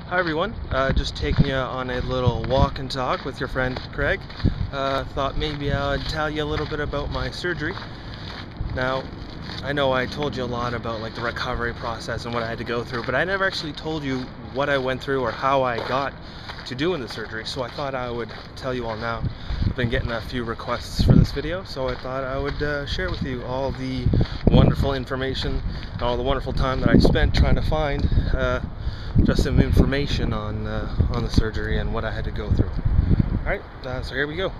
Hi everyone, just taking you on a little walk and talk with your friend Craig. Thought maybe I'd tell you a little bit about my surgery. Now, I know I told you a lot about like the recovery process and what I had to go through, but I never actually told you what I went through or how I got to doing the surgery, so I thought I would tell you all now. I've been getting a few requests for this video, so I thought I would share with you all the wonderful information and all the wonderful time that I spent trying to find just some information on the surgery and what I had to go through. Alright, so here we go.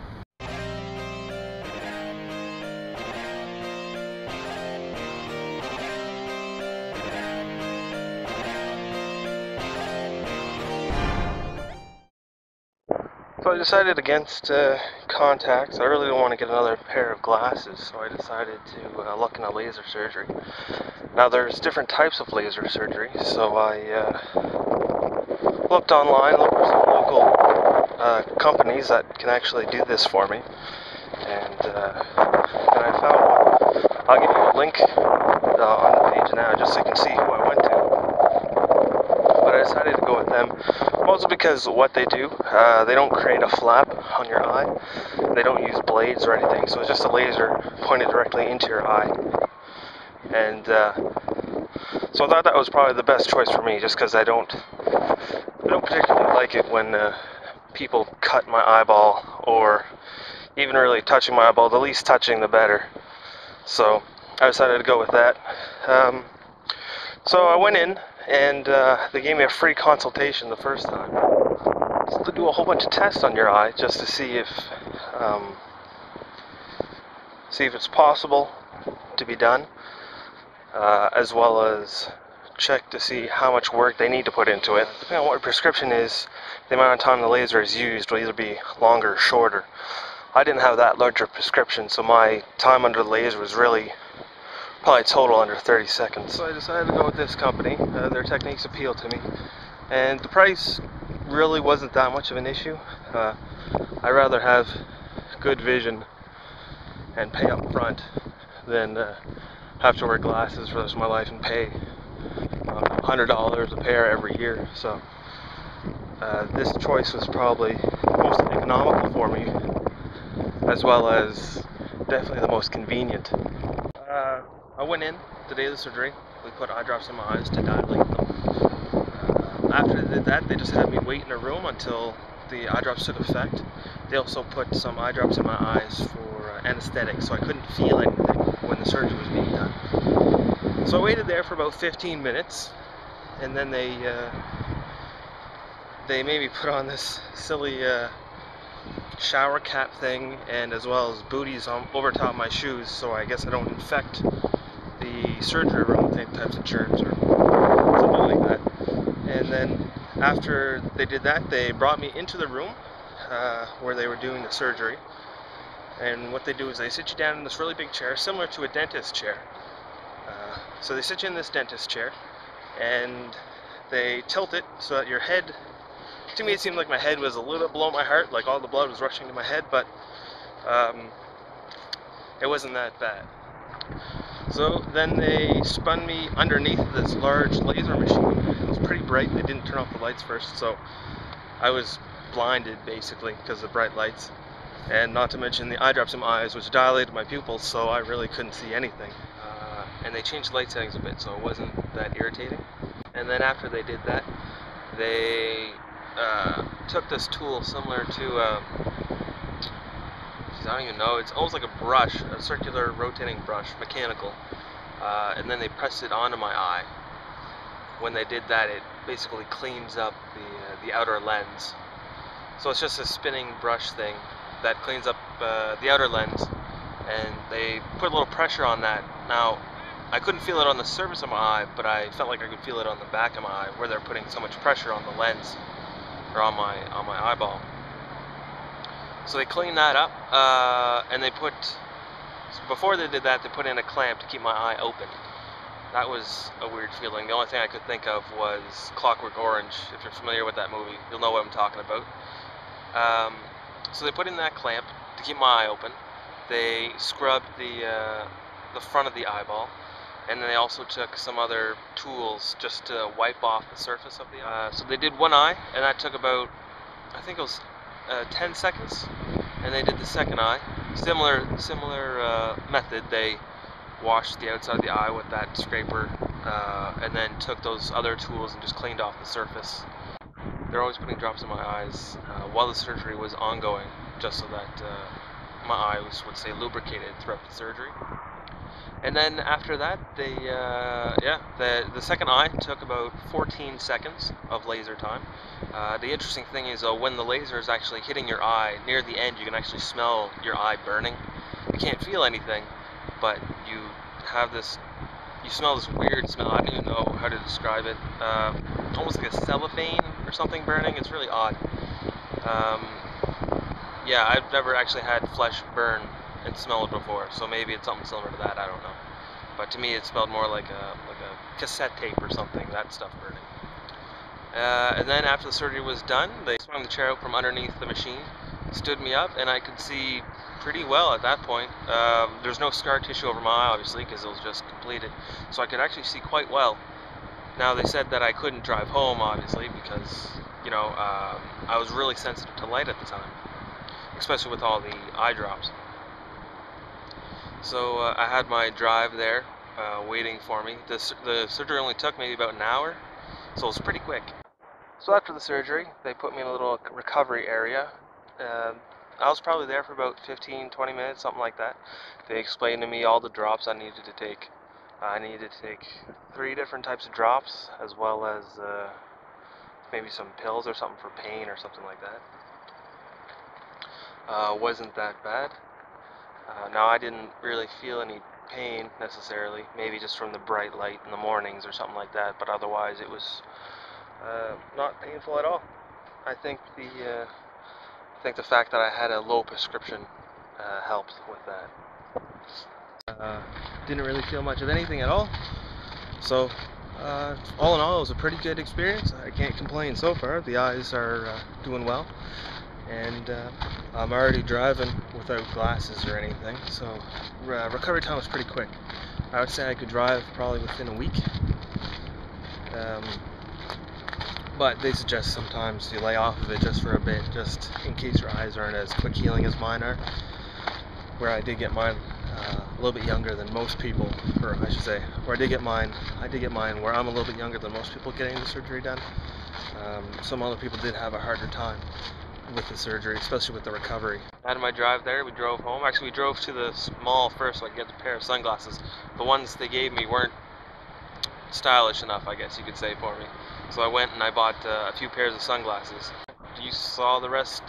So I decided against contacts. I really don't want to get another pair of glasses, so I decided to look into laser surgery. Now there's different types of laser surgery, so I looked online, looked for some local companies that can actually do this for me, and I found one. I'll give you a link on the page now just so you can see who I went to. But I decided to go with them, mostly because what they do, they don't create a flap on your eye. They don't use blades or anything, so it's just a laser pointed directly into your eye. And so I thought that was probably the best choice for me, just because I don't particularly like it when people cut my eyeball, or even really touching my eyeball. The least touching, the better. So I decided to go with that. So I went in, and they gave me a free consultation the first time, just to do a whole bunch of tests on your eye, just to see if it's possible to be done, as well as check to see how much work they need to put into it. Depending on what your prescription is, the amount of time the laser is used will either be longer or shorter. I didn't have that larger prescription, so my time under the laser was really probably total under 30 seconds. So I decided to go with this company. Their techniques appealed to me, and the price really wasn't that much of an issue. I'd rather have good vision and pay up front than have to wear glasses for the rest of my life and pay $100 a pair every year. So this choice was probably the most economical for me, as well as definitely the most convenient. I went in the day of the surgery. We put eye drops in my eyes to dilate them. After they did that, they just had me wait in a room until the eye drops took effect. They also put some eye drops in my eyes for anesthetic, so I couldn't feel anything when the surgery was being done. So I waited there for about 15 minutes, and then they made me put on this silly shower cap thing, and as well as booties over top of my shoes, so I guess I don't infect the surgery room with any types of germs or something like that. And then after they did that, they brought me into the room where they were doing the surgery. And what they do is they sit you down in this really big chair, similar to a dentist chair. So they sit you in this dentist chair, and they tilt it so that your head, to me it seemed like my head was a little bit below my heart, like all the blood was rushing to my head, but it wasn't that bad. So then they spun me underneath this large laser machine. It was pretty bright. They didn't turn off the lights first, so I was blinded basically because of the bright lights. And not to mention the eye drops in my eyes, which dilated my pupils, so I really couldn't see anything. And they changed the light settings a bit, so it wasn't that irritating. And then after they did that, they took this tool similar to I don't even know, it's almost like a brush, a circular rotating brush, mechanical, and then they pressed it onto my eye. When they did that, it basically cleans up the outer lens. So it's just a spinning brush thing that cleans up the outer lens, and they put a little pressure on that. Now, I couldn't feel it on the surface of my eye, but I felt like I could feel it on the back of my eye, where they're putting so much pressure on the lens, or on my eyeball. So they cleaned that up, and they put, before they did that, they put in a clamp to keep my eye open. That was a weird feeling. The only thing I could think of was Clockwork Orange. If you're familiar with that movie, you'll know what I'm talking about. So they put in that clamp to keep my eye open. They scrubbed the front of the eyeball, and then they also took some other tools just to wipe off the surface of the eye. So they did one eye, and that took about, I think it was 10 seconds, and they did the second eye. Similar method. They washed the outside of the eye with that scraper, and then took those other tools and just cleaned off the surface. They're always putting drops in my eyes while the surgery was ongoing, just so that my eyes would stay lubricated throughout the surgery. And then after that, they, the second eye took about 14 seconds of laser time. The interesting thing is, when the laser is actually hitting your eye, near the end, you can actually smell your eye burning. You can't feel anything, but you have this, you smell this weird smell. I don't even know how to describe it. Almost like a cellophane or something burning. It's really odd. Yeah, I've never actually had flesh burn and smell it before, so maybe it's something similar to that, I don't know. But to me it smelled more like a cassette tape or something, that stuff burning. And then after the surgery was done, they swung the chair out from underneath the machine, stood me up, and I could see pretty well at that point. There's no scar tissue over my eye, obviously, because it was just completed, so I could actually see quite well. Now, they said that I couldn't drive home, obviously, because, you know, I was really sensitive to light at the time, especially with all the eye drops. So I had my drive there waiting for me. The surgery only took maybe about an hour, so it was pretty quick. So after the surgery, they put me in a little recovery area. I was probably there for about 15-20 minutes, something like that. They explained to me all the drops I needed to take. I needed to take 3 different types of drops, as well as maybe some pills or something for pain or something like that. Wasn't that bad. Now, I didn't really feel any pain necessarily, maybe just from the bright light in the mornings or something like that, but otherwise it was not painful at all. I think the fact that I had a low prescription helped with that. Didn't really feel much of anything at all. So, all in all, it was a pretty good experience. I can't complain so far. The eyes are doing well, and I'm already driving without glasses or anything. So, recovery time was pretty quick. I would say I could drive probably within a week. But they suggest sometimes you lay off of it just for a bit, just in case your eyes aren't as quick healing as mine are. Where I did get mine a little bit younger than most people, or I should say, I did get mine where I'm a little bit younger than most people getting the surgery done. Some other people did have a harder time with the surgery, especially with the recovery. I had my drive there, we drove home. Actually, we drove to the mall first so I could get a pair of sunglasses. The ones they gave me weren't stylish enough, I guess you could say, for me. So I went and I bought a few pairs of sunglasses. You saw the rest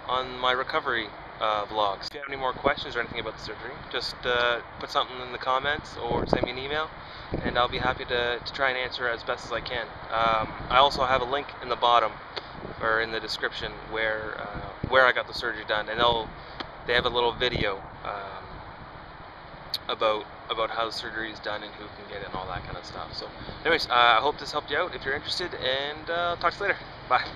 on my recovery vlogs. If you have any more questions or anything about the surgery, just put something in the comments or send me an email, and I'll be happy to try and answer as best as I can. I also have a link in the bottom or in the description where I got the surgery done, and they have a little video about how the surgery is done and who can get it and all that kind of stuff. So anyways, I hope this helped you out if you're interested, and talk to you later. Bye.